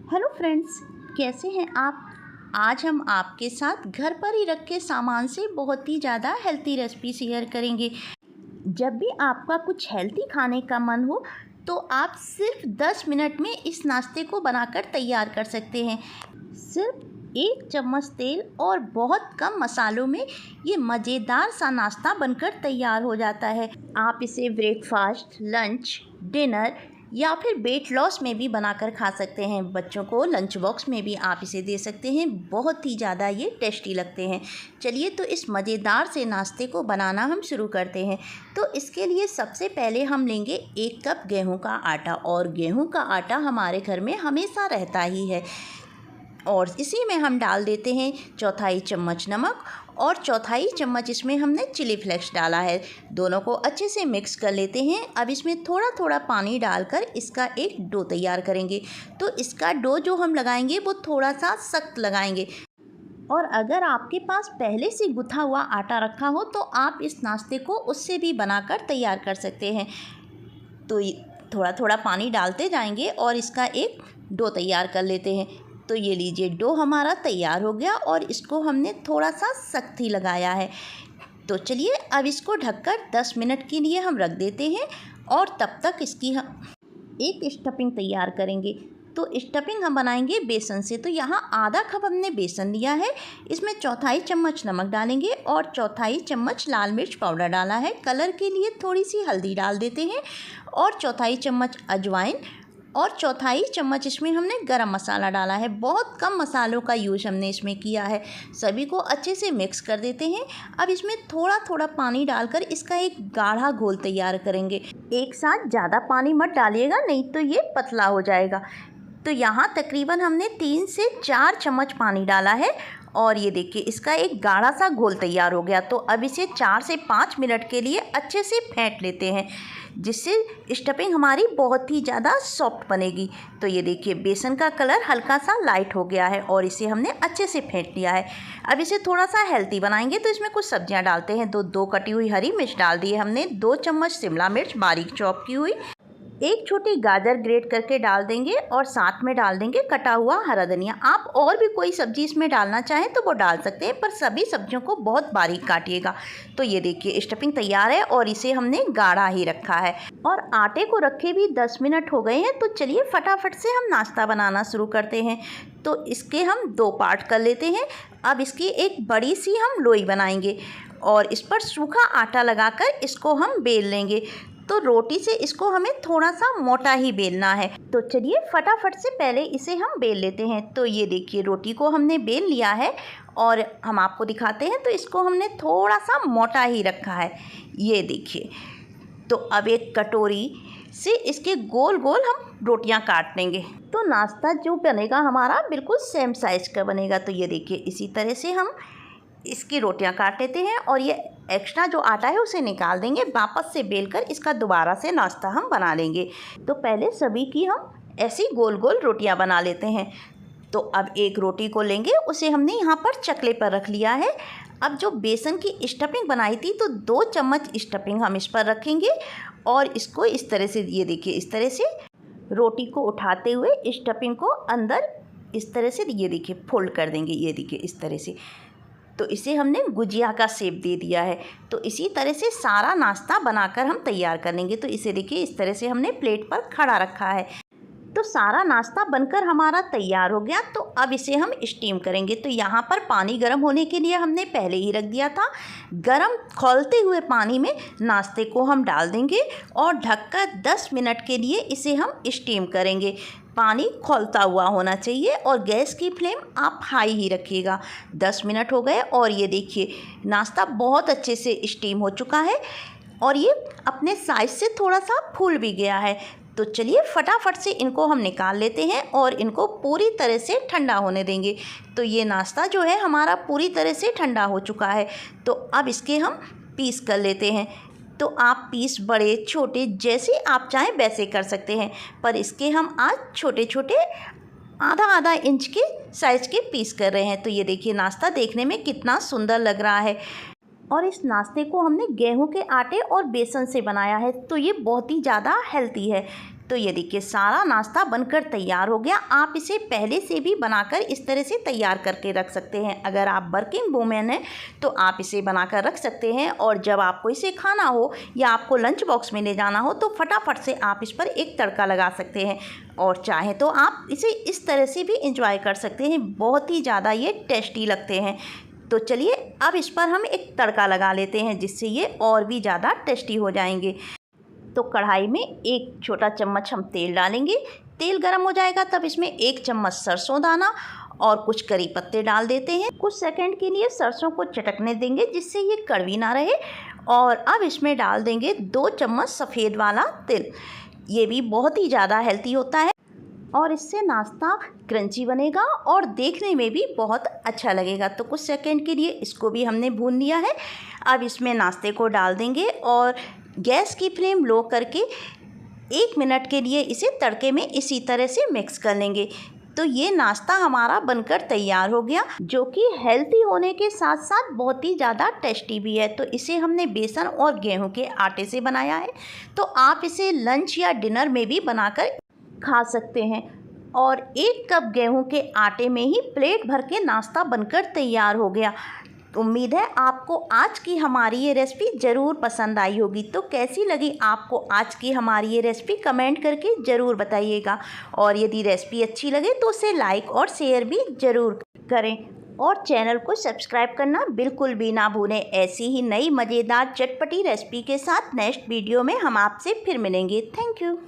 Hello friends, कैसे हैं आप। आज हम आपके साथ घर पर ही रखे सामान से बहुत ही ज़्यादा हेल्थी रेसिपी शेयर करेंगे। जब भी आपका कुछ हेल्थी खाने का मन हो तो आप सिर्फ 10 मिनट में इस नाश्ते को बनाकर तैयार कर सकते हैं। सिर्फ 1 चम्मच तेल और बहुत कम मसालों में ये मज़ेदार सा नाश्ता बनकर तैयार हो जाता है। आप इसे ब्रेकफास्ट, लंच, डिनर या फिर वेट लॉस में भी बनाकर खा सकते हैं। बच्चों को लंच बॉक्स में भी आप इसे दे सकते हैं। बहुत ही ज़्यादा ये टेस्टी लगते हैं। चलिए तो इस मज़ेदार से नाश्ते को बनाना हम शुरू करते हैं। तो इसके लिए सबसे पहले हम लेंगे 1 कप गेहूं का आटा, और गेहूं का आटा हमारे घर में हमेशा रहता ही है। और इसी में हम डाल देते हैं चौथाई चम्मच नमक, और चौथाई चम्मच इसमें हमने चिली फ्लेक्स डाला है। दोनों को अच्छे से मिक्स कर लेते हैं। अब इसमें थोड़ा थोड़ा पानी डालकर इसका एक डो तैयार करेंगे। तो इसका डो जो हम लगाएंगे वो थोड़ा सा सख्त लगाएंगे। और अगर आपके पास पहले से गुथा हुआ आटा रखा हो तो आप इस नाश्ते को उससे भी बनाकर तैयार कर सकते हैं। तो थोड़ा थोड़ा पानी डालते जाएंगे और इसका एक डो तैयार कर लेते हैं। तो ये लीजिए, डो हमारा तैयार हो गया और इसको हमने थोड़ा सा सख्त ही लगाया है। तो चलिए अब इसको ढककर 10 मिनट के लिए हम रख देते हैं, और तब तक इसकी हम एक स्टफिंग तैयार करेंगे। तो स्टफिंग हम बनाएंगे बेसन से। तो यहाँ आधा कप हमने बेसन लिया है। इसमें चौथाई चम्मच नमक डालेंगे और चौथाई चम्मच लाल मिर्च पाउडर डाला है। कलर के लिए थोड़ी सी हल्दी डाल देते हैं, और चौथाई चम्मच अजवाइन, और चौथाई चम्मच इसमें हमने गरम मसाला डाला है। बहुत कम मसालों का यूज़ हमने इसमें किया है। सभी को अच्छे से मिक्स कर देते हैं। अब इसमें थोड़ा थोड़ा पानी डालकर इसका एक गाढ़ा घोल तैयार करेंगे। एक साथ ज़्यादा पानी मत डालिएगा, नहीं तो ये पतला हो जाएगा। तो यहाँ तकरीबन हमने 3 से 4 चम्मच पानी डाला है, और ये देखिए इसका एक गाढ़ा सा घोल तैयार हो गया। तो अब इसे 4 से 5 मिनट के लिए अच्छे से फेंट लेते हैं, जिससे स्टफिंग हमारी बहुत ही ज़्यादा सॉफ्ट बनेगी। तो ये देखिए बेसन का कलर हल्का सा लाइट हो गया है और इसे हमने अच्छे से फेंट लिया है। अब इसे थोड़ा सा हेल्दी बनाएंगे तो इसमें कुछ सब्जियां डालते हैं। तो 2 कटी हुई हरी मिर्च डाल दी है हमने, 2 चम्मच शिमला मिर्च बारीक चॉप की हुई, 1 छोटी गाजर ग्रेट करके डाल देंगे, और साथ में डाल देंगे कटा हुआ हरा धनिया। आप और भी कोई सब्जी इसमें डालना चाहें तो वो डाल सकते हैं, पर सभी सब्जियों को बहुत बारीक काटिएगा। तो ये देखिए स्टफिंग तैयार है और इसे हमने गाढ़ा ही रखा है। और आटे को रखे भी 10 मिनट हो गए हैं। तो चलिए फटाफट से हम नाश्ता बनाना शुरू करते हैं। तो इसके हम 2 पार्ट कर लेते हैं। अब इसकी एक बड़ी सी हम लोई बनाएंगे, और इस पर सूखा आटा लगाकर इसको हम बेल लेंगे। तो रोटी से इसको हमें थोड़ा सा मोटा ही बेलना है। तो चलिए फटाफट से पहले इसे हम बेल लेते हैं। तो ये देखिए रोटी को हमने बेल लिया है, और हम आपको दिखाते हैं। तो इसको हमने थोड़ा सा मोटा ही रखा है, ये देखिए। तो अब एक कटोरी से इसके गोल गोल हम रोटियां काट लेंगे। तो नाश्ता जो बनेगा हमारा बिल्कुल सेम साइज़ का बनेगा। तो ये देखिए इसी तरह से हम इसकी रोटियां काट लेते हैं, और ये एक्स्ट्रा जो आटा है उसे निकाल देंगे। वापस से बेलकर इसका दोबारा से नाश्ता हम बना लेंगे। तो पहले सभी की हम ऐसी गोल गोल रोटियां बना लेते हैं। तो अब एक रोटी को लेंगे, उसे हमने यहाँ पर चकले पर रख लिया है। अब जो बेसन की स्टफिंग बनाई थी, तो 2 चम्मच स्टफिंग हम इस पर रखेंगे, और इसको इस तरह से, ये देखिए इस तरह से रोटी को उठाते हुए स्टफिंग को अंदर इस तरह से, ये देखिए फोल्ड कर देंगे, ये देखिए इस तरह से। तो इसे हमने गुजिया का शेप दे दिया है। तो इसी तरह से सारा नाश्ता बनाकर हम तैयार कर लेंगे। तो इसे देखिए इस तरह से हमने प्लेट पर खड़ा रखा है। तो सारा नाश्ता बनकर हमारा तैयार हो गया। तो अब इसे हम स्टीम करेंगे। तो यहाँ पर पानी गर्म होने के लिए हमने पहले ही रख दिया था। गर्म खौलते हुए पानी में नाश्ते को हम डाल देंगे, और ढककर 10 मिनट के लिए इसे हम स्टीम करेंगे। पानी खौलता हुआ होना चाहिए, और गैस की फ्लेम आप हाई ही रखिएगा। 10 मिनट हो गए, और ये देखिए नाश्ता बहुत अच्छे से स्टीम हो चुका है, और ये अपने साइज से थोड़ा सा फूल भी गया है। तो चलिए फटाफट से इनको हम निकाल लेते हैं, और इनको पूरी तरह से ठंडा होने देंगे। तो ये नाश्ता जो है हमारा पूरी तरह से ठंडा हो चुका है। तो अब इसके हम पीस कर लेते हैं। तो आप पीस बड़े छोटे जैसे आप चाहें वैसे कर सकते हैं, पर इसके हम आज छोटे छोटे आधा आधा इंच के साइज़ के पीस कर रहे हैं। तो ये देखिए नाश्ता देखने में कितना सुंदर लग रहा है। और इस नाश्ते को हमने गेहूं के आटे और बेसन से बनाया है, तो ये बहुत ही ज़्यादा हेल्दी है। तो ये देखिए सारा नाश्ता बनकर तैयार हो गया। आप इसे पहले से भी बनाकर इस तरह से तैयार करके रख सकते हैं। अगर आप वर्किंग वूमेन हैं तो आप इसे बनाकर रख सकते हैं, और जब आपको इसे खाना हो या आपको लंच बॉक्स में ले जाना हो तो फटाफट से आप इस पर एक तड़का लगा सकते हैं, और चाहे तो आप इसे इस तरह से भी इंजॉय कर सकते हैं। बहुत ही ज़्यादा ये टेस्टी लगते हैं। तो चलिए अब इस पर हम एक तड़का लगा लेते हैं, जिससे ये और भी ज़्यादा टेस्टी हो जाएंगे। तो कढ़ाई में एक छोटा चम्मच हम तेल डालेंगे। तेल गर्म हो जाएगा तब इसमें 1 चम्मच सरसों दाना और कुछ करी पत्ते डाल देते हैं। कुछ सेकंड के लिए सरसों को चटकने देंगे, जिससे ये कड़वी ना रहे। और अब इसमें डाल देंगे 2 चम्मच सफ़ेद वाला तिल। ये भी बहुत ही ज़्यादा हेल्दी होता है और इससे नाश्ता क्रंची बनेगा और देखने में भी बहुत अच्छा लगेगा। तो कुछ सेकंड के लिए इसको भी हमने भून लिया है। अब इसमें नाश्ते को डाल देंगे और गैस की फ्लेम लो करके 1 मिनट के लिए इसे तड़के में इसी तरह से मिक्स कर लेंगे। तो ये नाश्ता हमारा बनकर तैयार हो गया, जो कि हेल्दी होने के साथ साथ बहुत ही ज़्यादा टेस्टी भी है। तो इसे हमने बेसन और गेहूं के आटे से बनाया है। तो आप इसे लंच या डिनर में भी बनाकर खा सकते हैं। और 1 कप गेहूं के आटे में ही प्लेट भर के नाश्ता बनकर तैयार हो गया। उम्मीद है आपको आज की हमारी ये रेसिपी ज़रूर पसंद आई होगी। तो कैसी लगी आपको आज की हमारी ये रेसिपी कमेंट करके ज़रूर बताइएगा। और यदि रेसिपी अच्छी लगे तो उसे लाइक और शेयर भी ज़रूर करें, और चैनल को सब्सक्राइब करना बिल्कुल भी ना भूलें। ऐसी ही नई मज़ेदार चटपटी रेसिपी के साथ नेक्स्ट वीडियो में हम आपसे फिर मिलेंगे। Thank you.